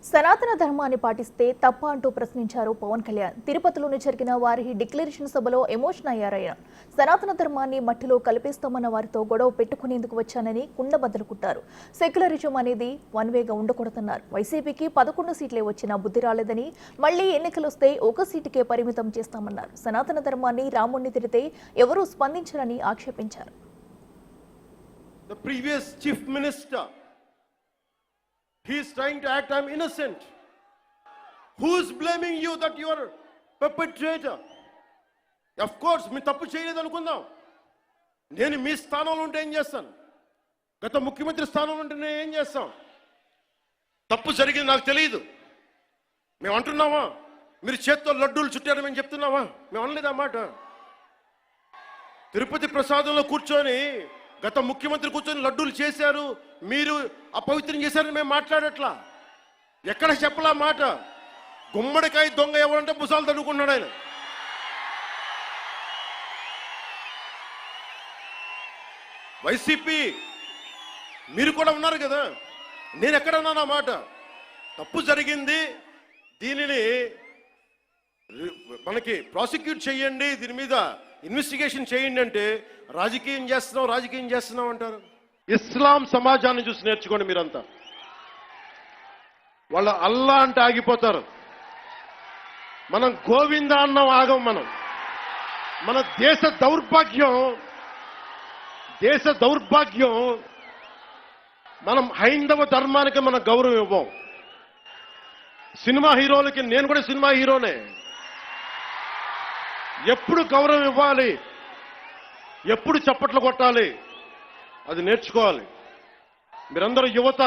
సనాతన ధర్మాన్ని పాటిస్తే తప్ప అంటూ ప్రశ్నించారు పవన్ కళ్యాణ్. తిరుపతిలోని జరిగిన వారి డిక్లరేషన్ సభలో ఎమోషన్ అయ్యారాయన. సనాతన ధర్మాన్ని మట్టిలో కలిపేస్తామన్న వారితో గొడవ పెట్టుకునేందుకు వచ్చానని కుండబద్దలు కుట్టారు. సెక్యులరిజం అనేది వన్ వేగా ఉండకూడదన్నారు. వైసీపీకి 11 సీట్లే వచ్చినా బుద్ధి రాలేదని, మళ్లీ ఎన్నికలొస్తే ఒక సీటుకే పరిమితం చేస్తామన్నారు. సనాతన ధర్మాన్ని రాముణ్ణి తిరితే ఎవరూ స్పందించారని ఆక్షేపించారు. The previous chief minister, he is trying to act I'm innocent. Who is blaming you that you are perpetrator? Of course, మీ తప్పు చేయలేదు అనుకుందాం. నేను మీ స్థానంలో ఉంటే ఏం చేస్తాను? గత ముఖ్యమంత్రి స్థానంలో ఉంటే నేను ఏం చేస్తాం? తప్పు జరిగింది నాకు తెలియదు. మేము అంటున్నావా? మీరు చేత్తో లడ్డూలు చుట్టారని మేము చెప్తున్నావా? మేము అనలేదు ఆ మాట. తిరుపతి ప్రసాదంలో కూర్చొని గత ముఖ్యమంత్రి కూర్చొని లడ్డూలు చేశారు, మీరు అపవిత్రం చేశారని మేము మాట్లాడట్లా. ఎక్కడ చెప్పలా మాట. గుమ్మడికాయ దొంగ ఎవరంటే బుసాలు తడుకున్నాడు ఆయన. వైసీపీ మీరు కూడా ఉన్నారు కదా, నేను ఎక్కడన్నాను ఆ మాట. తప్పు జరిగింది, దీనిని మనకి ప్రాసిక్యూట్ చేయండి, దీని మీద ఇన్వెస్టిగేషన్ చేయండి అంటే రాజకీయం చేస్తున్నాం అంటారు. ఇస్లాం సమాజాన్ని చూసి నేర్చుకోండి మీరంతా. వాళ్ళ అల్లా అంటే ఆగిపోతారు, మనం గోవింద అన్నం ఆగం. మన దేశ దౌర్భాగ్యం మనం హైందవ ధర్మానికి మన గౌరవం ఇవ్వం. సినిమా హీరోలకి, నేను కూడా సినిమా హీరోనే, ఎప్పుడు గౌరవం ఇవ్వాలి, ఎప్పుడు చప్పట్లు కొట్టాలి, అది నేర్చుకోవాలి. మీరందరూ యువత,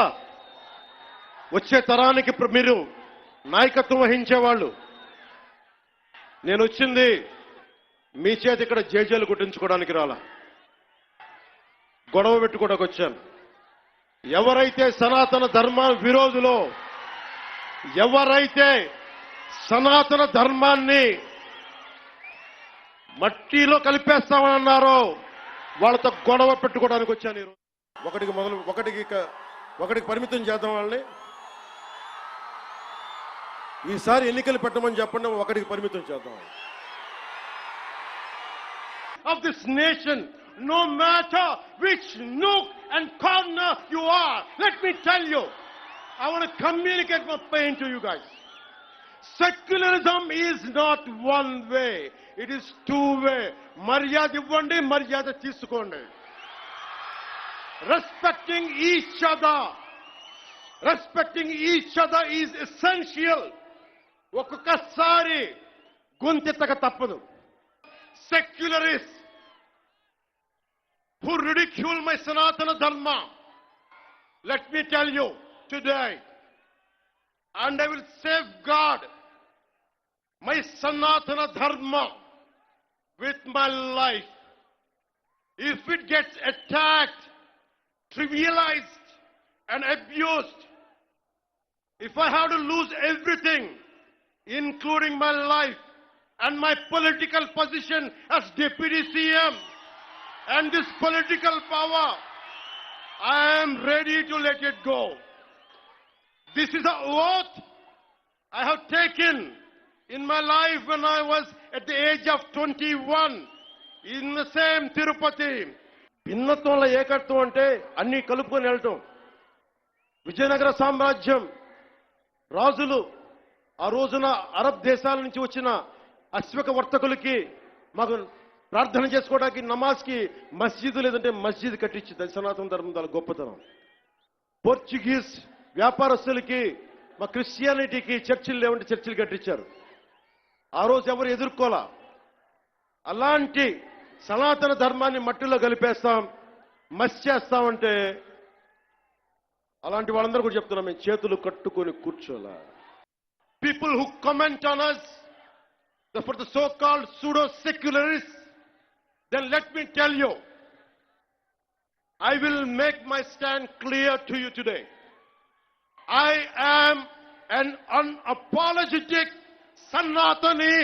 వచ్చే తరానికి మీరు నాయకత్వం వహించేవాళ్ళు. నేను వచ్చింది మీ చేతి ఇక్కడ జేజేలు కుట్టించుకోవడానికి రాలా, గొడవ పెట్టుకోవడానికి వచ్చాను. ఎవరైతే సనాతన ధర్మ విరోధులో, ఎవరైతే సనాతన ధర్మాన్ని మట్టిలో కలిపేస్తామని అన్నారో వాళ్ళతో గొడవ పెట్టుకోవడానికి వచ్చాను. ఒకటికి పరిమితం చేద్దాం వాళ్ళని. ఈసారి ఎన్నికలు పెట్టమని చెప్పండి, ఒకటికి పరిమితం చేద్దాం. Of this nation, no matter which nook and corner you are, let me tell you, I want to communicate my pain to you guys. Secularism is not one way, it is two way. Maryada ivvandi, maryada teesukondi. Respecting each other is essential. ఒక్కొక్కసారి గొంతెత్తక తప్పదు. Secularists who ridicule my Sanatana Dharma, let me tell you today, and I will safeguard my Sanatana Dharma with my life. If it gets attacked, trivialized and abused, if I have to lose everything, including my life and my political position as Deputy CM and this political power, I am ready to let it go. This is an oath I have taken in my life when I was at the age of 21 in the same Tirupati. భిన్నత్వంలో ఏకత్వం అంటే అన్ని కలుపుకొని వెళ్ళటం. విజయనగర సామ్రాజ్యం రాజులు ఆ రోజున అరబ్ దేశాల నుంచి వచ్చిన అశ్వక వర్తకులకి మాకు ప్రార్థన చేసుకోవడానికి నమాజ్కి మస్జిద్ లేదంటే మస్జిద్ కట్టించింది. సనాతన ధర్మం చాలా గొప్పతనం. పోర్చుగీస్ వ్యాపారస్తులకి, మా క్రిస్టియానిటీకి చర్చిలు లేవంటే చర్చిలు కట్టించారు. ఆ రోజు ఎవరు ఎదుర్కోలా. అలాంటి సనాతన ధర్మాన్ని మట్టిలో కలిపేస్తాం, మస్చేస్తామంటే అలాంటి వాళ్ళందరూ కూడా చెప్తున్నాం, మేము చేతులు కట్టుకొని కూర్చోలా. People who comment on us for the so-called pseudo-secularists, then let me tell you, I will make my stand clear to you today. I am an unapologetic Sanatani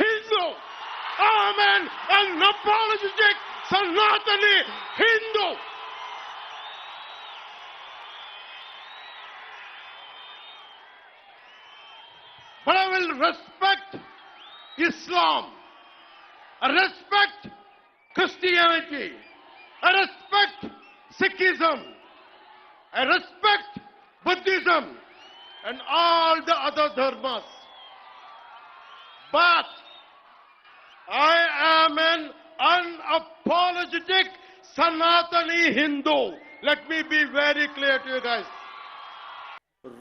Hindu. I am an unapologetic Sanatani Hindu. but I will respect Islam. I respect Christianity. I respect Sikhism. I respect Buddhism and all the other dharmas. But I am an unapologetic Sanatani Hindu. Let me be very clear to you guys.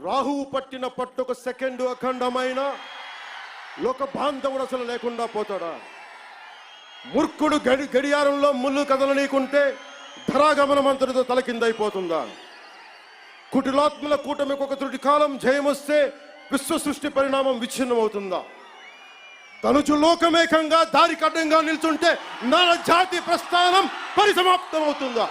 రాహువు పట్టిన పట్టుకు second అఖండమైన లోక బాంధవుడు అసలు లేకుండా పోతాడా? మూర్ఖుడు గడియారంలో ముళ్ళు కదలనీకుంటే ధరాగమనం అంతటితో తలకిందైపోతుందా? కుటిలాత్మల కూటమికి ఒక త్రుటి కాలం జయమొస్తే విశ్వ సృష్టి పరిణామం విచ్ఛిన్నమవుతుందా? తనుచు లోకమేకంగా దారి కడ్డంగా నిల్చుంటే నర జాతి ప్రస్థానం పరిసమాప్తమవుతుందా?